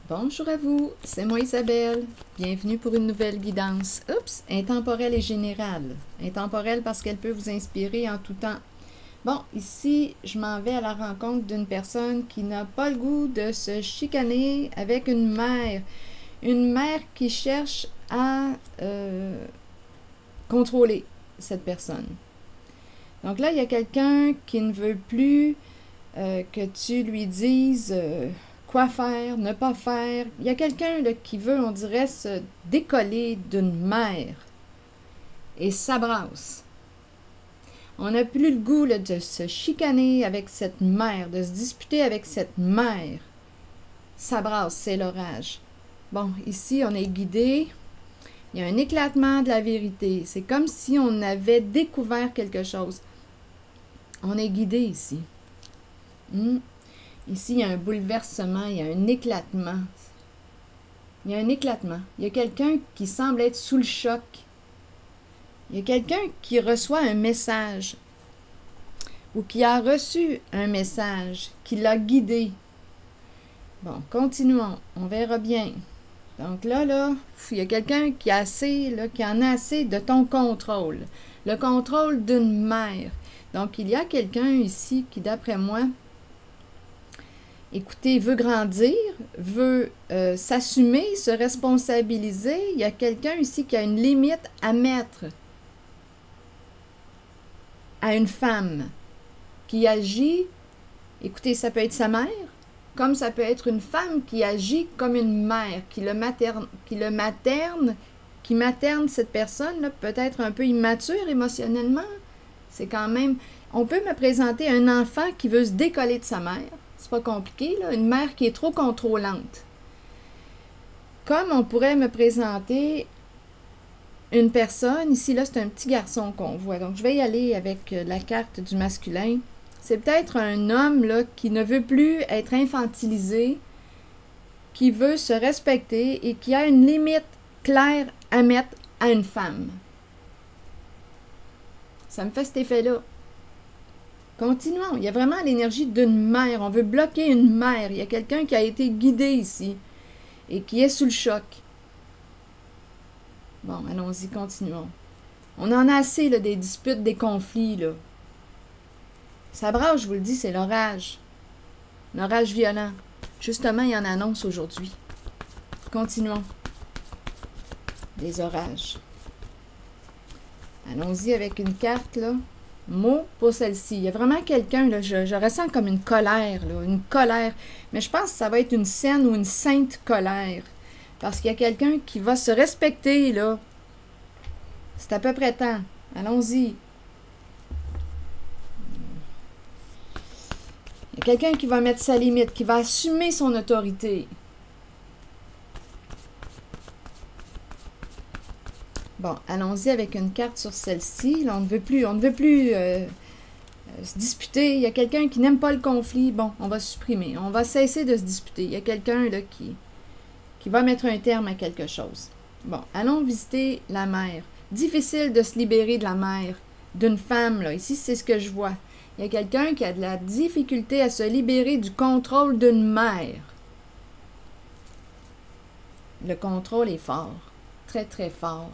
Bonjour à vous, c'est moi Isabelle. Bienvenue pour une nouvelle guidance. Oups, intemporelle et générale. Intemporelle parce qu'elle peut vous inspirer en tout temps. Bon, ici, je m'en vais à la rencontre d'une personne qui n'a pas le goût de se chicaner avec une mère. Une mère qui cherche à contrôler cette personne. Donc là, il y a quelqu'un qui ne veut plus que tu lui dises quoi faire, ne pas faire. Il y a quelqu'un qui veut, on dirait, se décoller d'une mère. Et ça brasse. On n'a plus le goût là, de se chicaner avec cette mère, de se disputer avec cette mère. Ça brasse, c'est l'orage. Bon, ici, on est guidé. Il y a un éclatement de la vérité. C'est comme si on avait découvert quelque chose. On est guidé ici. Ici, il y a un bouleversement, il y a un éclatement. Il y a un éclatement. Il y a quelqu'un qui semble être sous le choc. Il y a quelqu'un qui reçoit un message ou qui a reçu un message, qui l'a guidé. Bon, continuons. On verra bien. Donc là, il y a quelqu'un qui a assez, là, qui en a assez de ton contrôle. Le contrôle d'une mère. Donc, il y a quelqu'un ici qui, d'après moi, écoutez, veut grandir, veut s'assumer, se responsabiliser. Il y a quelqu'un ici qui a une limite à mettre à une femme qui agit. Écoutez, ça peut être sa mère, comme ça peut être une femme qui agit comme une mère, qui materne cette personne, peut-être un peu immature émotionnellement. C'est quand même... On peut me présenter un enfant qui veut se décoller de sa mère. C'est pas compliqué, là. Une mère qui est trop contrôlante. Comme on pourrait me présenter une personne, ici, là, c'est un petit garçon qu'on voit. Donc, je vais y aller avec la carte du masculin. C'est peut-être un homme, là, qui ne veut plus être infantilisé, qui veut se respecter et qui a une limite claire à mettre à une femme. Ça me fait cet effet-là. Continuons. Il y a vraiment l'énergie d'une mère. On veut bloquer une mère. Il y a quelqu'un qui a été guidé ici et qui est sous le choc. Bon, allons-y, continuons. On en a assez là, des disputes, des conflits. Là. Ça brasse, je vous le dis, c'est l'orage. L'orage violent. Justement, il y en annonce aujourd'hui. Continuons. Des orages. Allons-y avec une carte, là. Mot pour celle-ci. Il y a vraiment quelqu'un, là, je ressens comme une colère, là, une colère. Mais je pense que ça va être une saine ou une sainte colère. Parce qu'il y a quelqu'un qui va se respecter, là. C'est à peu près temps. Allons-y. Il y a quelqu'un qui va mettre sa limite, qui va assumer son autorité. Bon, allons-y avec une carte sur celle-ci. Là, on ne veut plus se disputer. Il y a quelqu'un qui n'aime pas le conflit. Bon, on va supprimer. On va cesser de se disputer. Il y a quelqu'un là qui va mettre un terme à quelque chose. Bon, allons visiter la mère. Difficile de se libérer de la mère, d'une femme. Là. Ici, c'est ce que je vois. Il y a quelqu'un qui a de la difficulté à se libérer du contrôle d'une mère. Le contrôle est fort. Très, très fort.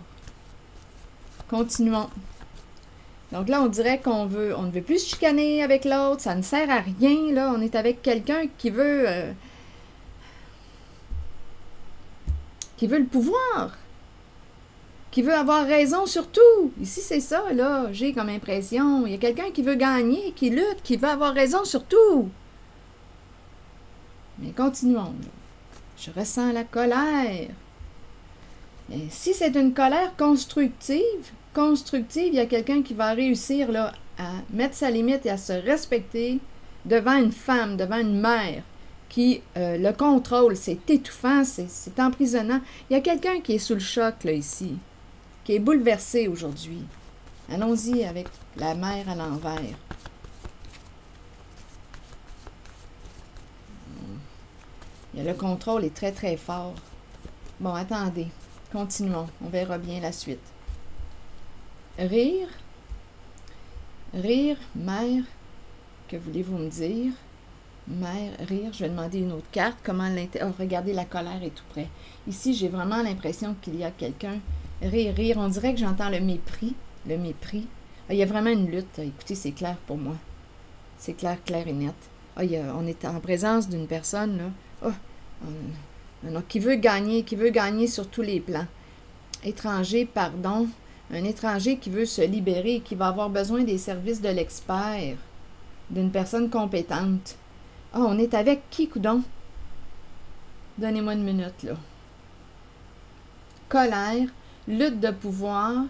Continuons. Donc là, on dirait on ne veut plus se chicaner avec l'autre, ça ne sert à rien, là. On est avec quelqu'un qui veut le pouvoir, qui veut avoir raison sur tout. Ici, c'est ça, là, j'ai comme impression. Il y a quelqu'un qui veut gagner, qui lutte, qui veut avoir raison sur tout. Mais continuons, là. Je ressens la colère. Et si c'est une colère constructive, il y a quelqu'un qui va réussir là, à mettre sa limite et à se respecter devant une femme, devant une mère qui le contrôle. C'est étouffant, c'est emprisonnant. Il y a quelqu'un qui est sous le choc là, ici, qui est bouleversé aujourd'hui. Allons-y avec la mère à l'envers. Le contrôle est très très fort. Bon, attendez. Continuons, on verra bien la suite. Rire, mère, que voulez-vous me dire? Mère, rire, je vais demander une autre carte. Comment oh, regardez, la colère est tout près. Ici, j'ai vraiment l'impression qu'il y a quelqu'un. Rire, rire, on dirait que j'entends le mépris. Le mépris. Ah, il y a vraiment une lutte. Écoutez, c'est clair pour moi. C'est clair, clair et net. Ah, on est en présence d'une personne, là. Oh, qui veut gagner sur tous les plans. Étranger, pardon. Un étranger qui veut se libérer, qui va avoir besoin des services de l'expert, d'une personne compétente. Ah, on est avec qui, coudon? Donnez-moi une minute, là. Colère, lutte de pouvoir.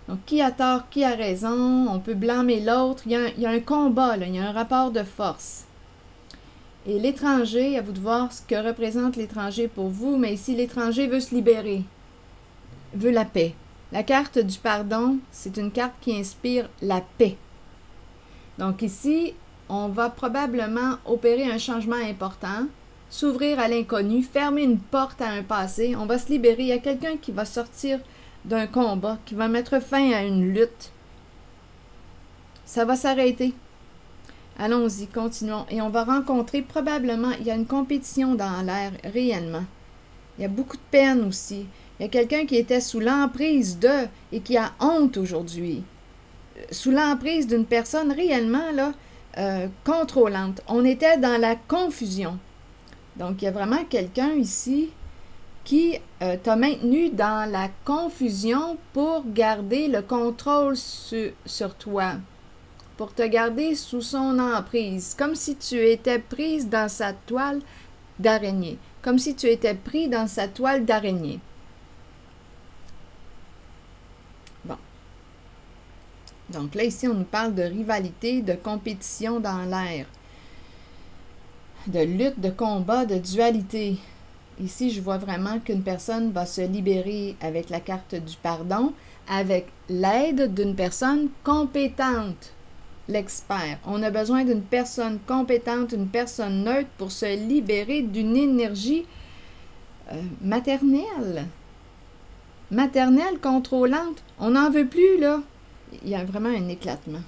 Donc, qui a tort, qui a raison? On peut blâmer l'autre. Il y a un combat, là. Il y a un rapport de force. Et l'étranger, à vous de voir ce que représente l'étranger pour vous, mais ici, l'étranger veut se libérer, veut la paix. La carte du pardon, c'est une carte qui inspire la paix. Donc ici, on va probablement opérer un changement important, s'ouvrir à l'inconnu, fermer une porte à un passé. On va se libérer. Il y a quelqu'un qui va sortir d'un combat, qui va mettre fin à une lutte. Ça va s'arrêter. Allons-y, continuons. Et on va rencontrer probablement, il y a une compétition dans l'air, réellement. Il y a beaucoup de peine aussi. Il y a quelqu'un qui était sous l'emprise de et qui a honte aujourd'hui. Sous l'emprise d'une personne réellement là, contrôlante. On était dans la confusion. Donc, il y a vraiment quelqu'un ici qui t'a maintenu dans la confusion pour garder le contrôle sur toi, pour te garder sous son emprise, comme si tu étais prise dans sa toile d'araignée, comme si tu étais pris dans sa toile d'araignée. Bon. Donc là, ici, on nous parle de rivalité, de compétition dans l'air, de lutte, de combat, de dualité. Ici, je vois vraiment qu'une personne va se libérer avec la carte du pardon, avec l'aide d'une personne compétente, l'expert. On a besoin d'une personne compétente, une personne neutre pour se libérer d'une énergie maternelle. Maternelle, contrôlante. On n'en veut plus, là. Il y a vraiment un éclatement.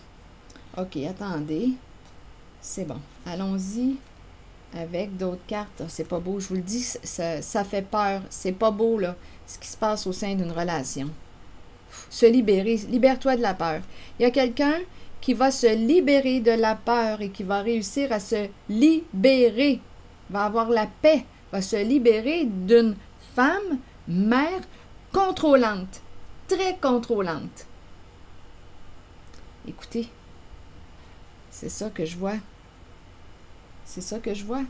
OK, attendez. C'est bon. Allons-y avec d'autres cartes. C'est pas beau, je vous le dis, ça fait peur. C'est pas beau, là, ce qui se passe au sein d'une relation. Se libérer. Libère-toi de la peur. Il y a quelqu'un qui va se libérer de la peur et qui va réussir à se libérer, va avoir la paix, va se libérer d'une femme, mère, contrôlante, très contrôlante. Écoutez, c'est ça que je vois. C'est ça que je vois.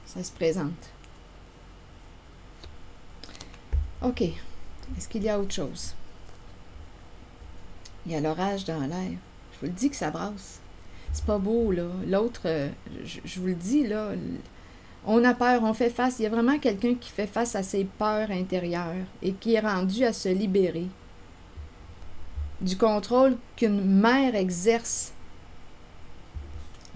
Ça se présente. OK. Est-ce qu'il y a autre chose? Il y a l'orage dans l'air. Je vous le dis que ça brasse. C'est pas beau, là. L'autre, je vous le dis, là, on a peur, on fait face. Il y a vraiment quelqu'un qui fait face à ses peurs intérieures et qui est rendu à se libérer du contrôle qu'une mère exerce.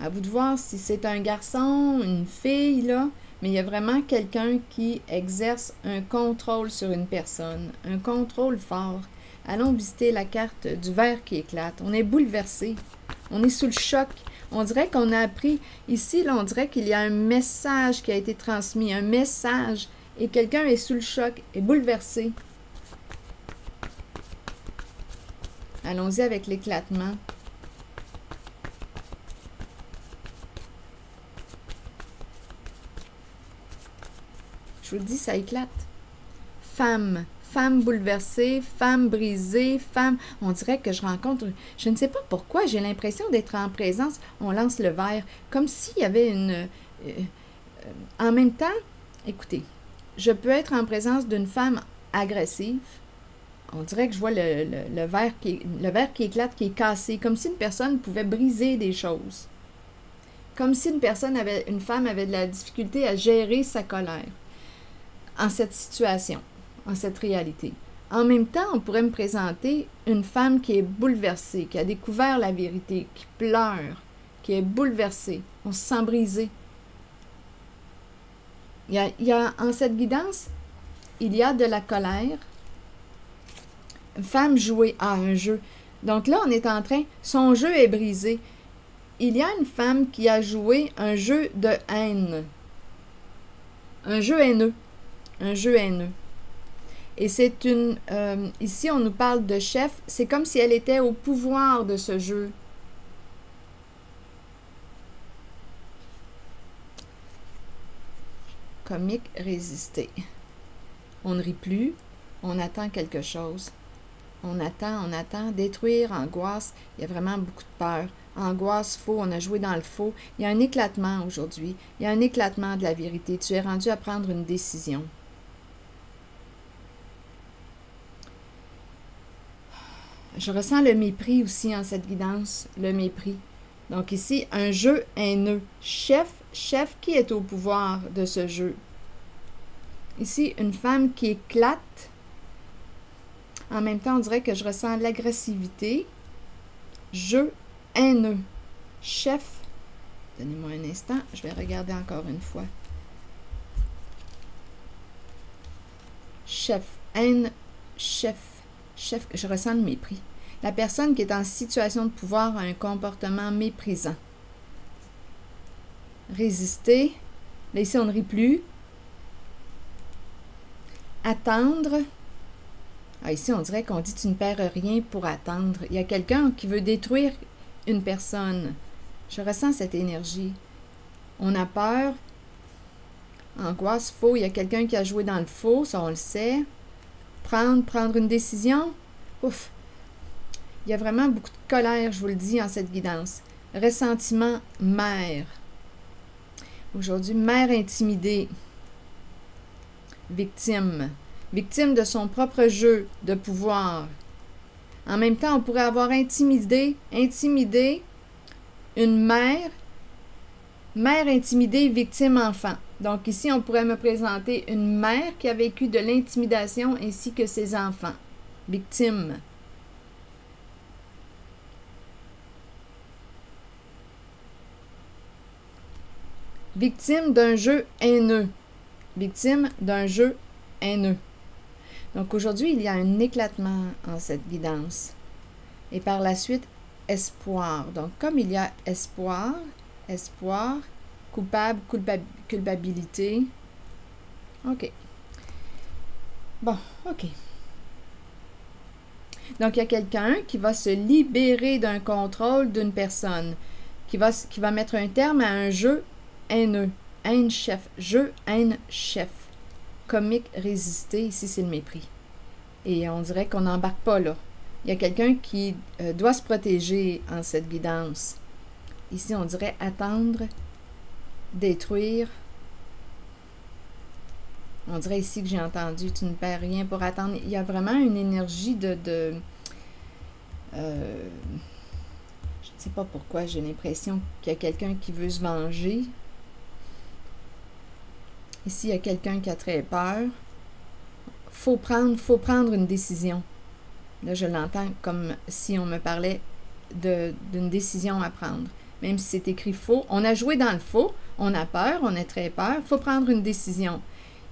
À vous de voir si c'est un garçon, une fille, là, mais il y a vraiment quelqu'un qui exerce un contrôle sur une personne, un contrôle fort. Allons visiter la carte du verre qui éclate. On est bouleversé, on est sous le choc. On dirait qu'on a appris, ici, là, on dirait qu'il y a un message qui a été transmis, un message, et quelqu'un est sous le choc, est bouleversé. Allons-y avec l'éclatement. Je vous le dis, ça éclate. Femme, femme bouleversée, femme brisée, femme... On dirait que je rencontre... Je ne sais pas pourquoi, j'ai l'impression d'être en présence. On lance le verre, comme s'il y avait une... en même temps, écoutez, je peux être en présence d'une femme agressive. On dirait que je vois le verre qui éclate, qui est cassé, comme si une personne pouvait briser des choses. Comme si une femme avait de la difficulté à gérer sa colère en cette situation, en cette réalité. En même temps, on pourrait me présenter une femme qui est bouleversée, qui a découvert la vérité, qui pleure, qui est bouleversée. On se sent brisé. En cette guidance, il y a de la colère. Une femme jouée à un jeu. Donc là, on est en train, son jeu est brisé. Il y a une femme qui a joué un jeu de haine. Un jeu haineux. Un jeu haineux. Et c'est une... ici, on nous parle de chef. C'est comme si elle était au pouvoir de ce jeu. Comique, résister. On ne rit plus. On attend quelque chose. On attend. Détruire, angoisse. Il y a vraiment beaucoup de peur. Angoisse, faux. On a joué dans le faux. Il y a un éclatement aujourd'hui. Il y a un éclatement de la vérité. Tu es rendu à prendre une décision. Je ressens le mépris aussi en cette guidance. Le mépris. Donc ici, un jeu haineux. Chef, qui est au pouvoir de ce jeu? Ici, une femme qui éclate. En même temps, on dirait que je ressens l'agressivité. Jeu haineux. Chef. Donnez-moi un instant. Je vais regarder encore une fois. Chef. Haine. Chef. Je ressens le mépris. La personne qui est en situation de pouvoir a un comportement méprisant. Résister. Là, ici, on ne rit plus. Attendre. Ah, ici, on dirait qu'on dit « tu ne perds rien pour attendre ». Il y a quelqu'un qui veut détruire une personne. Je ressens cette énergie. On a peur. Angoisse, faux. Il y a quelqu'un qui a joué dans le faux, ça on le sait. Prendre une décision. Ouf. Il y a vraiment beaucoup de colère, je vous le dis, en cette guidance. Ressentiment, mère. Aujourd'hui, mère intimidée. Victime. Victime de son propre jeu de pouvoir. En même temps, on pourrait avoir intimidé une mère intimidée, victime enfant. Donc ici, on pourrait me présenter une mère qui a vécu de l'intimidation ainsi que ses enfants. Victime. Victime d'un jeu haineux. Victime d'un jeu haineux. Donc aujourd'hui, il y a un éclatement en cette guidance. Et par la suite, espoir. Donc comme il y a espoir, coupable, culpabilité. OK. Bon, OK. Donc il y a quelqu'un qui va se libérer d'un contrôle d'une personne, qui va mettre un terme à un jeu haineux. Haine-chef. Jeu haine-chef. Comique, résister, ici c'est le mépris. Et on dirait qu'on n'embarque pas là. Il y a quelqu'un qui doit se protéger en cette guidance. Ici on dirait attendre, détruire. On dirait ici que j'ai entendu tu ne perds rien pour attendre. Il y a vraiment une énergie je ne sais pas pourquoi, j'ai l'impression qu'il y a quelqu'un qui veut se venger. Ici, il y a quelqu'un qui a très peur. Faut prendre une décision. Là, je l'entends comme si on me parlait d'une décision à prendre. Même si c'est écrit faux. On a joué dans le faux. On a peur, on a très peur. Il faut prendre une décision.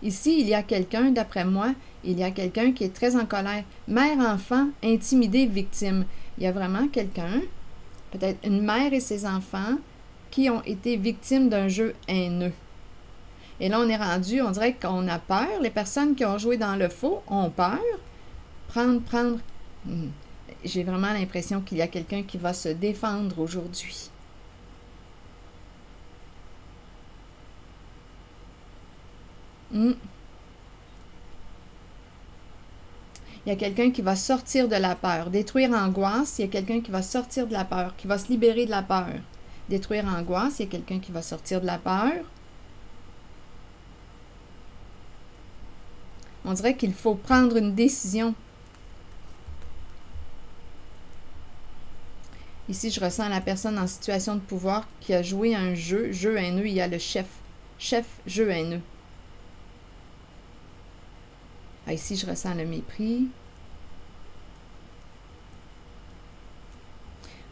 Ici, il y a quelqu'un, d'après moi, il y a quelqu'un qui est très en colère. Mère, enfant, intimidé, victime. Il y a vraiment quelqu'un, peut-être une mère et ses enfants, qui ont été victimes d'un jeu haineux. Et là, on est rendu, on dirait qu'on a peur. Les personnes qui ont joué dans le faux ont peur. Prendre. J'ai vraiment l'impression qu'il y a quelqu'un qui va se défendre aujourd'hui. Il y a quelqu'un qui va sortir de la peur. Détruire angoisse, il y a quelqu'un qui va sortir de la peur, qui va se libérer de la peur. Détruire angoisse, il y a quelqu'un qui va sortir de la peur. On dirait qu'il faut prendre une décision. Ici, je ressens la personne en situation de pouvoir qui a joué un jeu haineux. Il y a le chef, jeu haineux. Ah, ici, je ressens le mépris.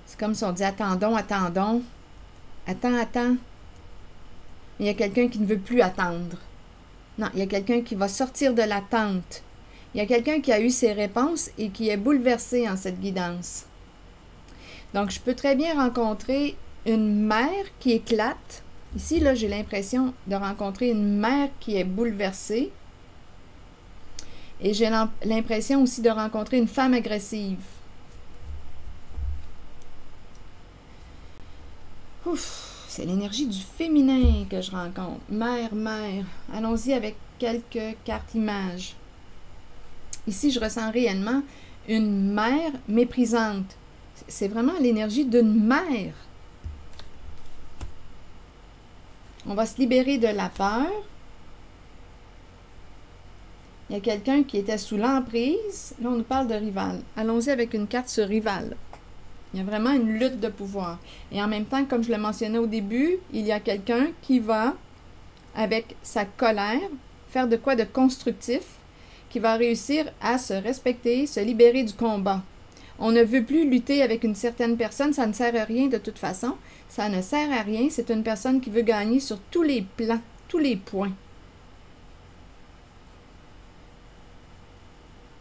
C'est comme si on dit attendons. Attends. Il y a quelqu'un qui ne veut plus attendre. Non, il y a quelqu'un qui va sortir de l'attente. Il y a quelqu'un qui a eu ses réponses et qui est bouleversé en cette guidance. Donc, je peux très bien rencontrer une mère qui éclate. Ici, là, j'ai l'impression de rencontrer une mère qui est bouleversée. Et j'ai l'impression aussi de rencontrer une femme agressive. Ouf, c'est l'énergie du féminin que je rencontre. Mère, mère. Allons-y avec quelques cartes images. Ici, je ressens réellement une mère méprisante. C'est vraiment l'énergie d'une mère. On va se libérer de la peur. Il y a quelqu'un qui était sous l'emprise. Là, on nous parle de rival. Allons-y avec une carte sur rival. Il y a vraiment une lutte de pouvoir. Et en même temps, comme je le mentionnais au début, il y a quelqu'un qui va, avec sa colère, faire de quoi de constructif, qui va réussir à se respecter, se libérer du combat. On ne veut plus lutter avec une certaine personne, ça ne sert à rien de toute façon. Ça ne sert à rien, c'est une personne qui veut gagner sur tous les plans, tous les points.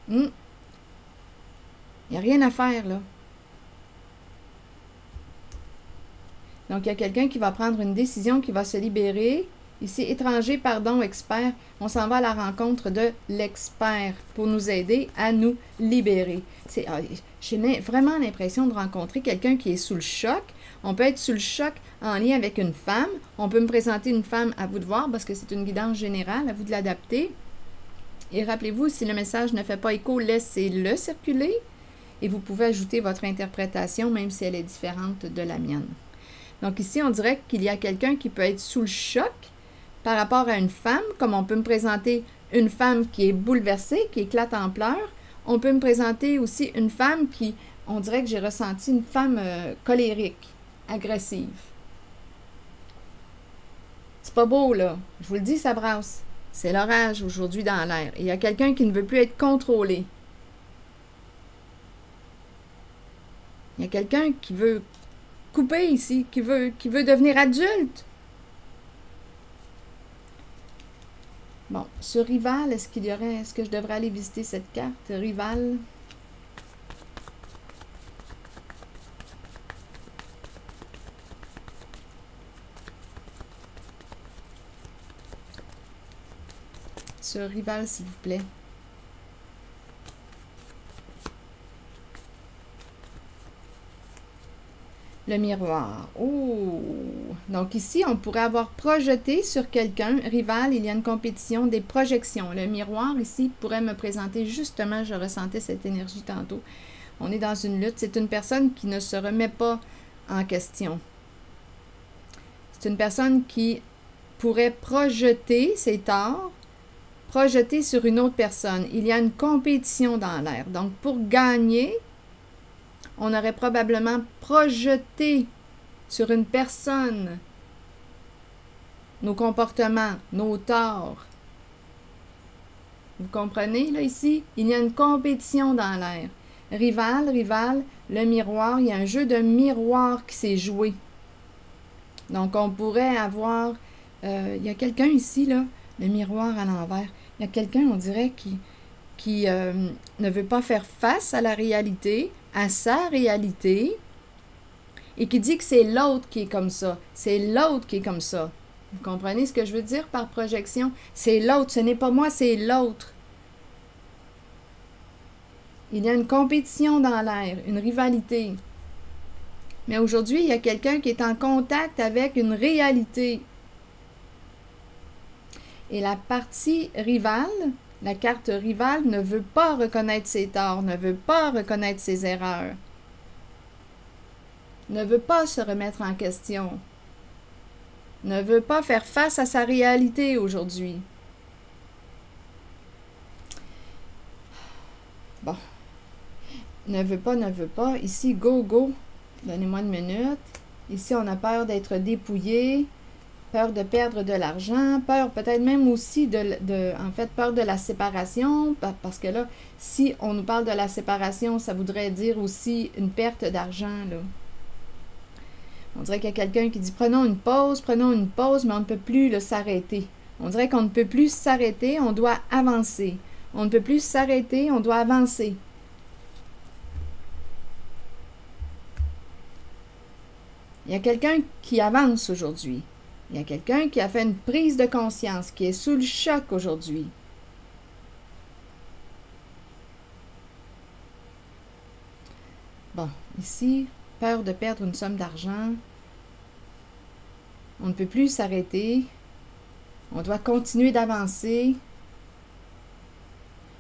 Il n'y a rien à faire, là. Donc, il y a quelqu'un qui va prendre une décision, qui va se libérer. Ici, étranger, pardon, expert. On s'en va à la rencontre de l'expert pour nous aider à nous libérer. J'ai vraiment l'impression de rencontrer quelqu'un qui est sous le choc. On peut être sous le choc en lien avec une femme. On peut me présenter une femme, à vous de voir, parce que c'est une guidance générale, à vous de l'adapter. Et rappelez-vous, si le message ne fait pas écho, laissez-le circuler. Et vous pouvez ajouter votre interprétation, même si elle est différente de la mienne. Donc ici, on dirait qu'il y a quelqu'un qui peut être sous le choc par rapport à une femme, comme on peut me présenter une femme qui est bouleversée, qui éclate en pleurs. On peut me présenter aussi une femme qui, on dirait que j'ai ressenti une femme colérique, agressive. C'est pas beau, là. Je vous le dis, ça brasse. C'est l'orage aujourd'hui dans l'air. Et il y a quelqu'un qui ne veut plus être contrôlé. Il y a quelqu'un qui veut couper ici, qui veut devenir adulte. Bon, ce rival, est-ce que je devrais aller visiter cette carte, rival? Ce rival, s'il vous plaît. Le miroir. Oh! Donc ici, on pourrait avoir projeté sur quelqu'un, rival, il y a une compétition, des projections. Le miroir, ici, pourrait me présenter justement, je ressentais cette énergie tantôt. On est dans une lutte. C'est une personne qui ne se remet pas en question. C'est une personne qui pourrait projeter ses torts, projeter sur une autre personne. Il y a une compétition dans l'air. Donc, pour gagner, on aurait probablement projeté sur une personne nos comportements, nos torts. Vous comprenez, là, ici? Il y a une compétition dans l'air. Rival, le miroir, il y a un jeu de miroir qui s'est joué. Donc, on pourrait avoir... il y a quelqu'un ici, là, le miroir à l'envers. Il y a quelqu'un, on dirait, qui ne veut pas faire face à la réalité, à sa réalité, et qui dit que c'est l'autre qui est comme ça. C'est l'autre qui est comme ça. Vous comprenez ce que je veux dire par projection? C'est l'autre, ce n'est pas moi, c'est l'autre. Il y a une compétition dans l'air, une rivalité. Mais aujourd'hui, il y a quelqu'un qui est en contact avec une réalité. Et la partie rivale, la carte rivale, ne veut pas reconnaître ses torts, ne veut pas reconnaître ses erreurs, ne veut pas se remettre en question, ne veut pas faire face à sa réalité aujourd'hui. Bon. Ne veut pas. Ici, go, go. Donnez-moi une minute. Ici, on a peur d'être dépouillé, peur de perdre de l'argent, peur peut-être même aussi en fait, peur de la séparation, parce que là, si on nous parle de la séparation, ça voudrait dire aussi une perte d'argent, là. On dirait qu'il y a quelqu'un qui dit « prenons une pause, mais on ne peut plus s'arrêter. » On dirait qu'on ne peut plus s'arrêter, on doit avancer. On ne peut plus s'arrêter, on doit avancer. Il y a quelqu'un qui avance aujourd'hui. Il y a quelqu'un qui a fait une prise de conscience, qui est sous le choc aujourd'hui. Bon, ici, peur de perdre une somme d'argent. On ne peut plus s'arrêter. On doit continuer d'avancer.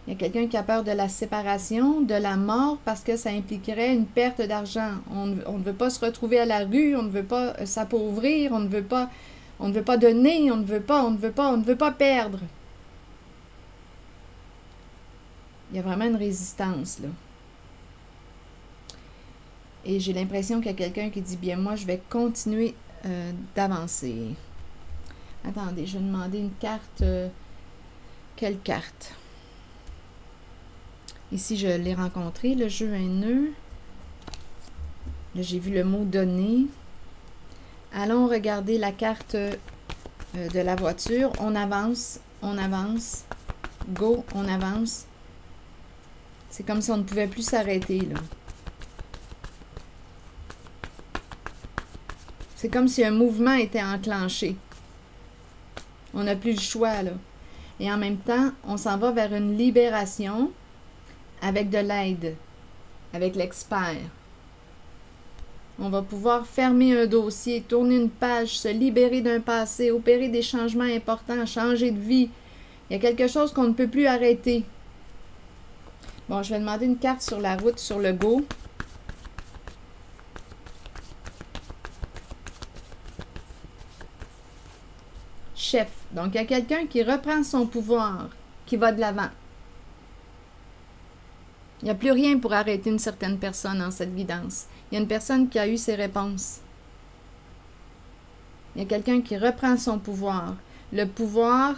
Il y a quelqu'un qui a peur de la séparation, de la mort, parce que ça impliquerait une perte d'argent. On ne veut pas se retrouver à la rue, on ne veut pas s'appauvrir, on ne veut pas donner, on ne veut pas perdre. Il y a vraiment une résistance, là. Et j'ai l'impression qu'il y a quelqu'un qui dit, bien, moi, je vais continuer d'avancer. Attendez, je vais demander une carte. Quelle carte? Ici, je l'ai rencontré, le jeu haineux. Là, j'ai vu le mot donner. Allons regarder la carte de la voiture. On avance, on avance. Go, on avance. C'est comme si on ne pouvait plus s'arrêter, là. C'est comme si un mouvement était enclenché. On n'a plus le choix, là. Et en même temps, on s'en va vers une libération avec de l'aide, avec l'expert. On va pouvoir fermer un dossier, tourner une page, se libérer d'un passé, opérer des changements importants, changer de vie. Il y a quelque chose qu'on ne peut plus arrêter. Bon, je vais demander une carte sur la route, sur le go. Chef. Donc, il y a quelqu'un qui reprend son pouvoir, qui va de l'avant. Il n'y a plus rien pour arrêter une certaine personne en cette guidance. Il y a une personne qui a eu ses réponses. Il y a quelqu'un qui reprend son pouvoir. Le pouvoir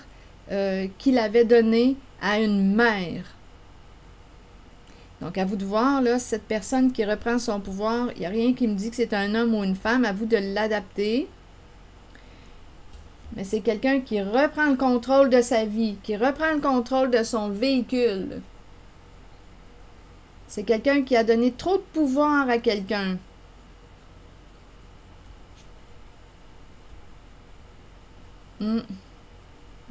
qu'il avait donné à une mère. Donc, à vous de voir, là, cette personne qui reprend son pouvoir, il n'y a rien qui me dit que c'est un homme ou une femme. À vous de l'adapter. Mais c'est quelqu'un qui reprend le contrôle de sa vie, qui reprend le contrôle de son véhicule. C'est quelqu'un qui a donné trop de pouvoir à quelqu'un.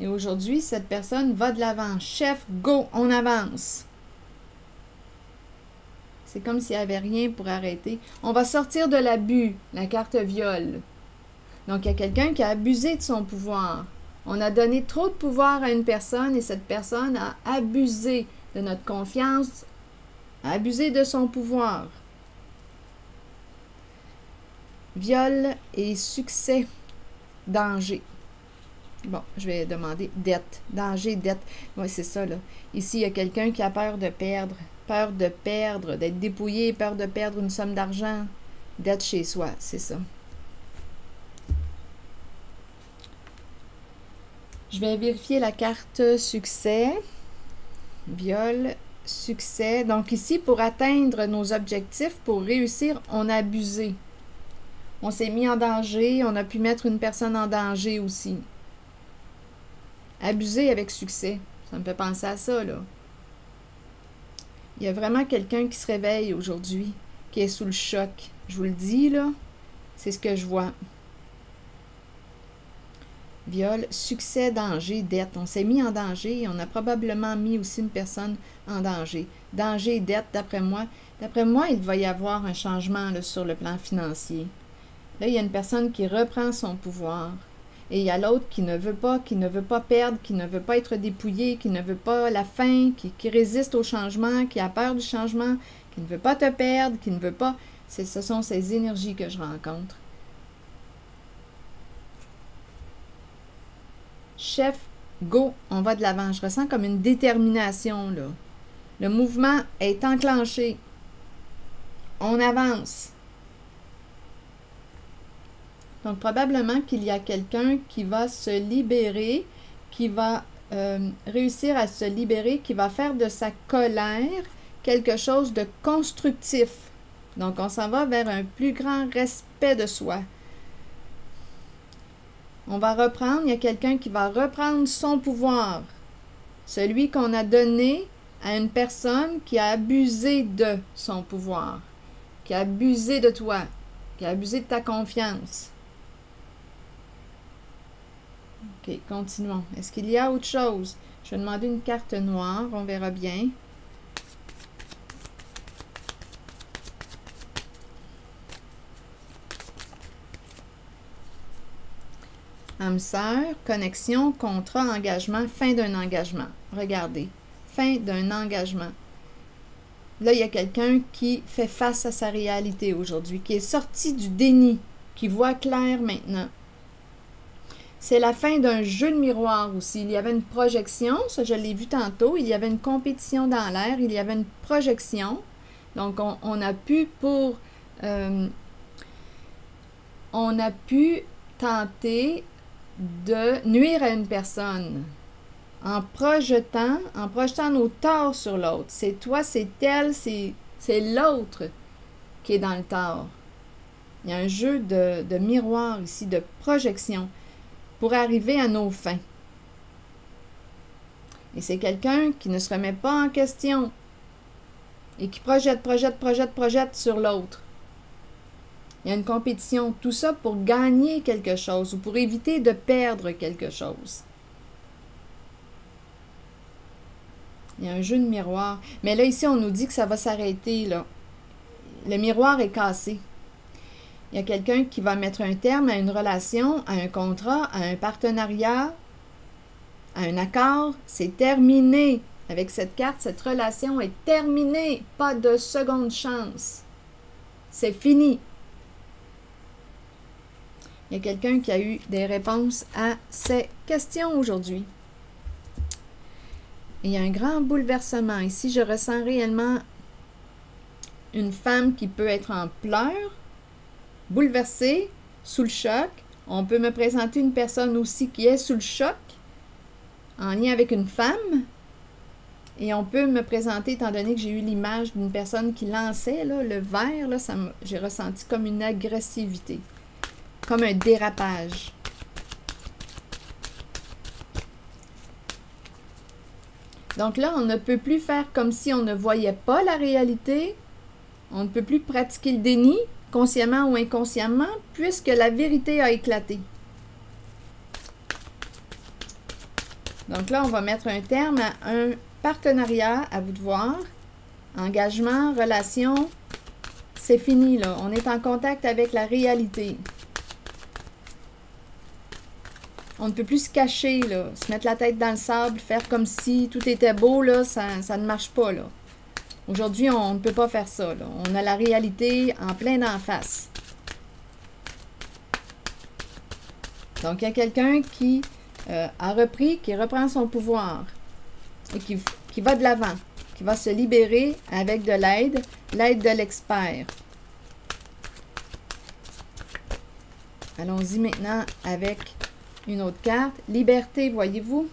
Et aujourd'hui, cette personne va de l'avant. Chef, go, on avance. C'est comme s'il n'y avait rien pour arrêter. On va sortir de l'abus, la carte viol. Donc, il y a quelqu'un qui a abusé de son pouvoir. On a donné trop de pouvoir à une personne et cette personne a abusé de notre confiance, a abusé de son pouvoir. Viol et succès, danger. Bon, je vais demander dette, danger, dette. Oui, c'est ça, là. Ici, il y a quelqu'un qui a peur de perdre, d'être dépouillé, peur de perdre une somme d'argent. Dette chez soi, c'est ça. Je vais vérifier la carte succès, viol, succès. Donc ici, pour atteindre nos objectifs, pour réussir, on a abusé. On s'est mis en danger, on a pu mettre une personne en danger aussi. Abuser avec succès, ça me fait penser à ça, là. Il y a vraiment quelqu'un qui se réveille aujourd'hui, qui est sous le choc. Je vous le dis, là, c'est ce que je vois. Viol, succès, danger, dette. On s'est mis en danger et on a probablement mis aussi une personne en danger. Danger et dette, d'après moi. D'après moi, il va y avoir un changement là, sur le plan financier. Là, il y a une personne qui reprend son pouvoir. Et il y a l'autre qui ne veut pas perdre, qui ne veut pas être dépouillé, qui ne veut pas la faim, qui résiste au changement, qui a peur du changement, qui ne veut pas te perdre, qui ne veut pas... Ce sont ces énergies que je rencontre. Chef, go, on va de l'avant. Je ressens comme une détermination, là. Le mouvement est enclenché. On avance. Donc, probablement qu'il y a quelqu'un qui va se libérer, qui va réussir à se libérer, qui va faire de sa colère quelque chose de constructif. Donc, on s'en va vers un plus grand respect de soi. On va reprendre, il y a quelqu'un qui va reprendre son pouvoir. Celui qu'on a donné à une personne qui a abusé de son pouvoir, qui a abusé de toi. qui a abusé de ta confiance. OK, continuons. Est-ce qu'il y a autre chose? Je vais demander une carte noire, on verra bien. Âme sœur, connexion, contrat, engagement, fin d'un engagement. Regardez, fin d'un engagement. Là, il y a quelqu'un qui fait face à sa réalité aujourd'hui, qui est sorti du déni, qui voit clair maintenant. C'est la fin d'un jeu de miroir aussi. Il y avait une projection, ça je l'ai vu tantôt, il y avait une compétition dans l'air, il y avait une projection. Donc, on a pu tenter de nuire à une personne en projetant nos torts sur l'autre. C'est toi, c'est elle, c'est l'autre qui est dans le tort. Il y a un jeu de miroir ici, de projection, pour arriver à nos fins. Et c'est quelqu'un qui ne se remet pas en question et qui projette sur l'autre. Il y a une compétition, tout ça pour gagner quelque chose ou pour éviter de perdre quelque chose. Il y a un jeu de miroir. Mais là, ici, on nous dit que ça va s'arrêter, là. Le miroir est cassé. Il y a quelqu'un qui va mettre un terme à une relation, à un contrat, à un partenariat, à un accord. C'est terminé. Avec cette carte, cette relation est terminée. Pas de seconde chance. C'est fini. Il y a quelqu'un qui a eu des réponses à ces questions aujourd'hui. Il y a un grand bouleversement. Ici, je ressens réellement une femme qui peut être en pleurs, bouleversée, sous le choc. On peut me présenter une personne aussi qui est sous le choc, en lien avec une femme. Et on peut me présenter, étant donné que j'ai eu l'image d'une personne qui lançait là, le verre, là, j'ai ressenti comme une agressivité, comme un dérapage. Donc là, on ne peut plus faire comme si on ne voyait pas la réalité. On ne peut plus pratiquer le déni, consciemment ou inconsciemment, puisque la vérité a éclaté. Donc là, on va mettre un terme à un partenariat, à vous de voir. Engagement, relation, c'est fini là. On est en contact avec la réalité. On ne peut plus se cacher, là, se mettre la tête dans le sable, faire comme si tout était beau, là, ça ne marche pas, là. Aujourd'hui, on ne peut pas faire ça, là. On a la réalité en plein d'en face. Donc, il y a quelqu'un qui a repris, qui reprend son pouvoir et qui va de l'avant, qui va se libérer avec de l'aide de l'expert. Allons-y maintenant avec une autre carte. Liberté, voyez-vous?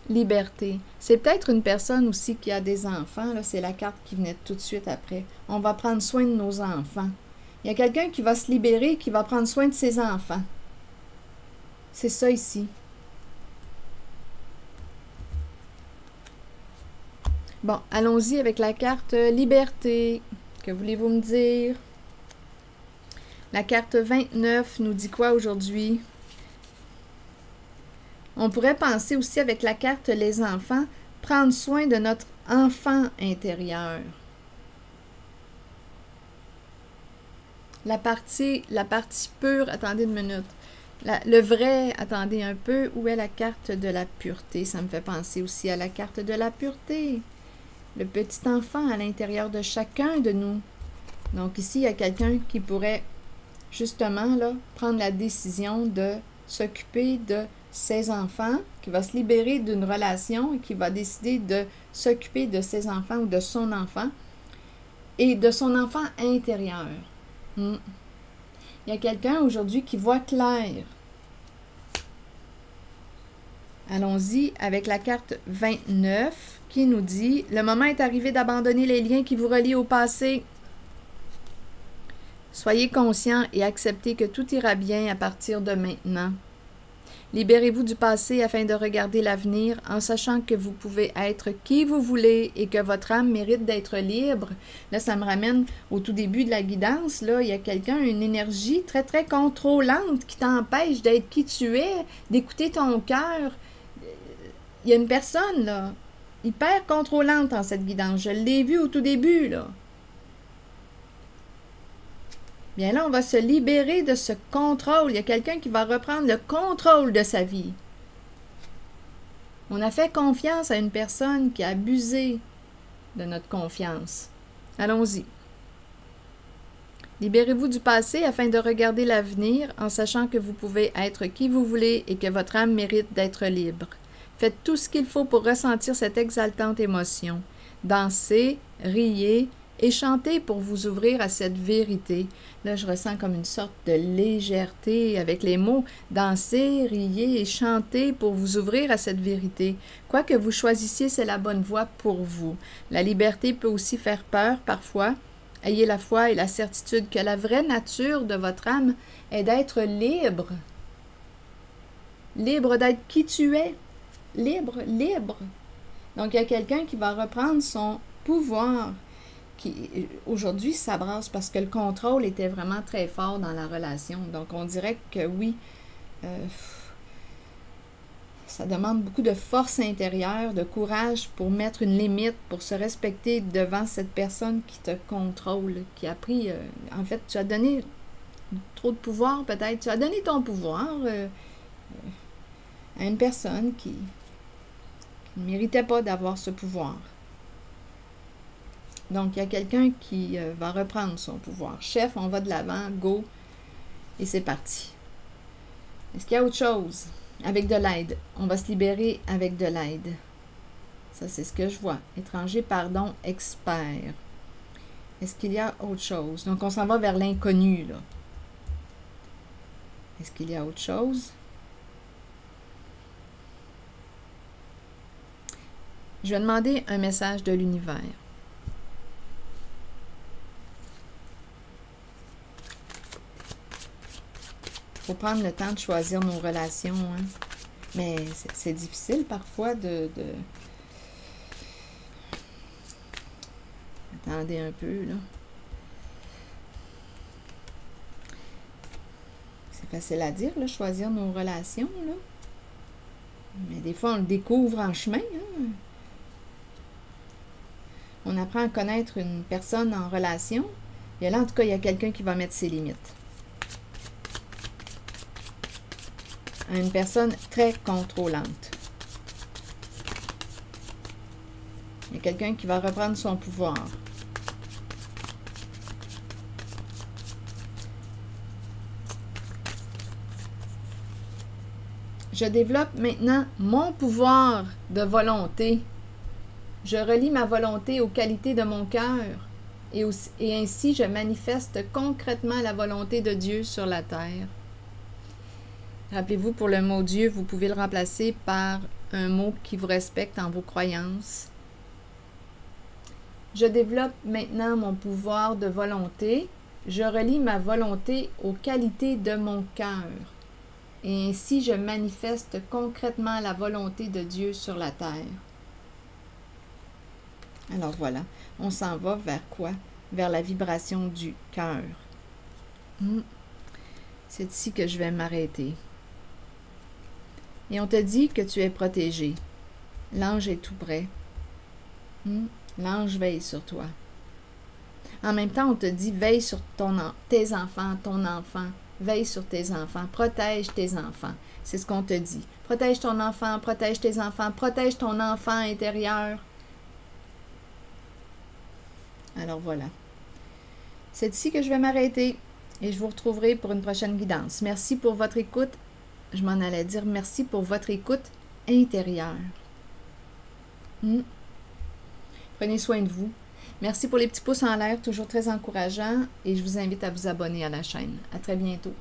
Liberté. C'est peut-être une personne aussi qui a des enfants. Là, c'est la carte qui venait tout de suite après. On va prendre soin de nos enfants. Il y a quelqu'un qui va se libérer, qui va prendre soin de ses enfants. C'est ça ici. Bon, allons-y avec la carte Liberté. Que voulez-vous me dire? La carte 29 nous dit quoi aujourd'hui? On pourrait penser aussi avec la carte Les enfants, prendre soin de notre enfant intérieur. La partie pure, attendez une minute. Le vrai, attendez un peu, où est la carte de la pureté? Ça me fait penser aussi à la carte de la pureté. Le petit enfant à l'intérieur de chacun de nous. Donc ici, il y a quelqu'un qui pourrait justement là, prendre la décision de s'occuper de ses enfants, qui va se libérer d'une relation et qui va décider de s'occuper de ses enfants ou de son enfant et de son enfant intérieur. Il y a quelqu'un aujourd'hui qui voit clair. Allons-y avec la carte 29 qui nous dit « Le moment est arrivé d'abandonner les liens qui vous relient au passé. Soyez conscient et acceptez que tout ira bien à partir de maintenant. » Libérez-vous du passé afin de regarder l'avenir en sachant que vous pouvez être qui vous voulez et que votre âme mérite d'être libre. Là, ça me ramène au tout début de la guidance. Là, il y a quelqu'un, une énergie très, très contrôlante qui t'empêche d'être qui tu es, d'écouter ton cœur. Il y a une personne, là, hyper contrôlante en cette guidance. Je l'ai vu au tout début, là. Bien là, on va se libérer de ce contrôle. Il y a quelqu'un qui va reprendre le contrôle de sa vie. On a fait confiance à une personne qui a abusé de notre confiance. Allons-y. Libérez-vous du passé afin de regarder l'avenir en sachant que vous pouvez être qui vous voulez et que votre âme mérite d'être libre. Faites tout ce qu'il faut pour ressentir cette exaltante émotion. Dansez, riez et chantez pour vous ouvrir à cette vérité. Là, je ressens comme une sorte de légèreté avec les mots. Dansez, riez et chantez pour vous ouvrir à cette vérité. Quoi que vous choisissiez, c'est la bonne voie pour vous. La liberté peut aussi faire peur parfois. Ayez la foi et la certitude que la vraie nature de votre âme est d'être libre. Libre d'être qui tu es. Libre, libre. Donc, il y a quelqu'un qui va reprendre son pouvoir. Aujourd'hui, ça brasse parce que le contrôle était vraiment très fort dans la relation. Donc, on dirait que oui, ça demande beaucoup de force intérieure, de courage pour mettre une limite, pour se respecter devant cette personne qui te contrôle, qui a pris... en fait, tu as donné trop de pouvoir peut-être. Tu as donné ton pouvoir à une personne qui ne méritait pas d'avoir ce pouvoir. Donc, il y a quelqu'un qui va reprendre son pouvoir. Chef, on va de l'avant, go, et c'est parti. Est-ce qu'il y a autre chose? Avec de l'aide. On va se libérer avec de l'aide. Ça, c'est ce que je vois. Étranger, pardon, expert. Est-ce qu'il y a autre chose? Donc, on s'en va vers l'inconnu, là. Est-ce qu'il y a autre chose? Je vais demander un message de l'univers. Il faut prendre le temps de choisir nos relations. Hein? Mais c'est difficile parfois de... Attendez un peu, là. C'est facile à dire, là, choisir nos relations, là. Mais des fois, on le découvre en chemin. Hein? On apprend à connaître une personne en relation. Et là, en tout cas, il y a quelqu'un qui va mettre ses limites. Une personne très contrôlante. Il y a quelqu'un qui va reprendre son pouvoir. Je développe maintenant mon pouvoir de volonté. Je relie ma volonté aux qualités de mon cœur et ainsi je manifeste concrètement la volonté de Dieu sur la terre. Rappelez-vous, pour le mot Dieu, vous pouvez le remplacer par un mot qui vous respecte en vos croyances. Je développe maintenant mon pouvoir de volonté. Je relie ma volonté aux qualités de mon cœur. Et ainsi, je manifeste concrètement la volonté de Dieu sur la terre. Alors voilà, on s'en va vers quoi? Vers la vibration du cœur. C'est ici que je vais m'arrêter. Et on te dit que tu es protégé. L'ange est tout près. L'ange veille sur toi. En même temps, on te dit veille sur tes enfants, ton enfant. Veille sur tes enfants. Protège tes enfants. C'est ce qu'on te dit. Protège ton enfant, protège tes enfants, protège ton enfant intérieur. Alors voilà. C'est ici que je vais m'arrêter et je vous retrouverai pour une prochaine guidance. Merci pour votre écoute. Je m'en allais dire merci pour votre écoute intérieure. Prenez soin de vous. Merci pour les petits pouces en l'air, toujours très encourageants. Et je vous invite à vous abonner à la chaîne. À très bientôt.